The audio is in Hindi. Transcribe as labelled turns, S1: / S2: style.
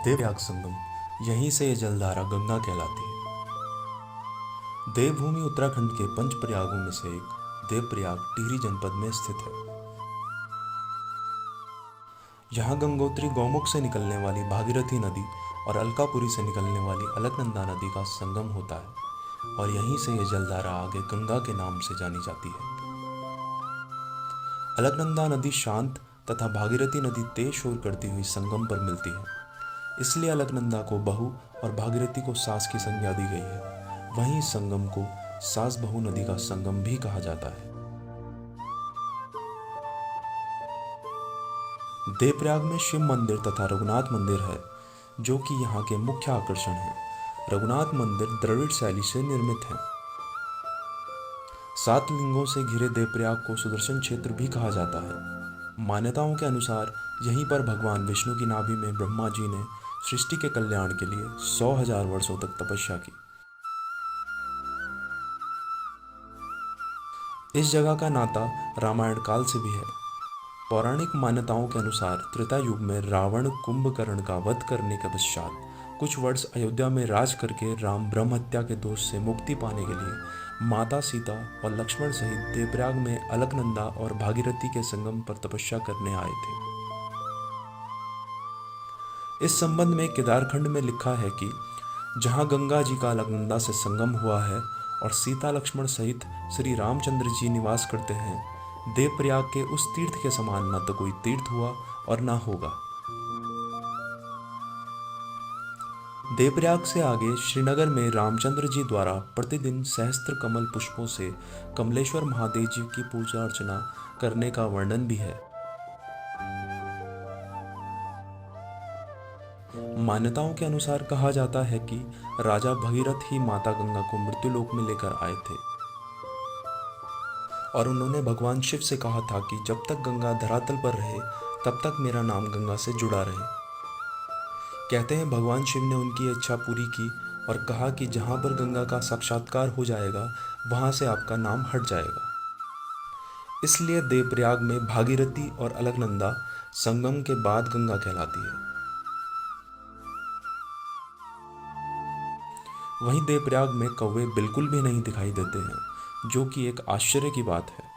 S1: देवप्रयाग संगम, यहीं से ये जलधारा गंगा कहलाती है। देवभूमि उत्तराखंड के पंच प्रयागों में से एक देवप्रयाग टिहरी जनपद में स्थित है। यहाँ गंगोत्री गौमुख से निकलने वाली भागीरथी नदी और अलकापुरी से निकलने वाली अलकनंदा नदी का संगम होता है और यहीं से ये जलधारा आगे गंगा के नाम से जानी जाती है। अलकनंदा नदी शांत तथा भागीरथी नदी तेज शोर करती हुई संगम पर मिलती है, इसलिए अलकनंदा को बहू और भागीरथी को सास की संज्ञा दी गई है। वहीं इस संगम को सास बहू नदी का संगम भी कहा जाता है। देवप्रयाग में शिव मंदिर तथा रघुनाथ मंदिर है, जो कि यहाँ के मुख्य आकर्षण है। रघुनाथ मंदिर द्रविड़ शैली से निर्मित है। 7 लिंगों से घिरे देवप्रयाग को सुदर्शन क्षेत्र भी कहा जाता है। मान्यताओं के अनुसार यहीं पर भगवान विष्णु की नाभि में ब्रह्मा जी ने सृष्टि के कल्याण के लिए 100,000 वर्षों तक तपस्या की। इस जगह का नाता रामायण काल से भी है। पौराणिक मान्यताओं के अनुसार त्रेता युग में रावण कुंभकर्ण का वध करने के पश्चात कुछ वर्ष अयोध्या में राज करके राम ब्रह्म हत्या के दोष से मुक्ति पाने के लिए माता सीता और लक्ष्मण सहित देवप्रयाग में अलकनंदा और भागीरथी के संगम पर तपस्या करने आए थे। इस संबंध में केदारखंड में लिखा है कि जहाँ गंगा जी का अलकनंदा से संगम हुआ है और सीता लक्ष्मण सहित श्री रामचंद्र जी निवास करते हैं, देवप्रयाग के उस तीर्थ के समान न तो कोई तीर्थ हुआ और न होगा। देवप्रयाग से आगे श्रीनगर में रामचंद्र जी द्वारा प्रतिदिन सहस्त्र कमल पुष्पों से कमलेश्वर महादेव जी की पूजा अर्चना करने का वर्णन भी है। मान्यताओं के अनुसार कहा जाता है कि राजा भगीरथ ही माता गंगा को मृत्युलोक में लेकर आए थे और उन्होंने भगवान शिव से कहा था कि जब तक गंगा धरातल पर रहे तब तक मेरा नाम गंगा से जुड़ा रहे। कहते हैं भगवान शिव ने उनकी इच्छा पूरी की और कहा कि जहाँ पर गंगा का साक्षात्कार हो जाएगा वहाँ से आपका नाम हट जाएगा। इसलिए देवप्रयाग में भागीरथी और अलकनंदा संगम के बाद गंगा कहलाती है। वहीं देवप्रयाग में कौवे बिल्कुल भी नहीं दिखाई देते हैं, जो कि एक आश्चर्य की बात है।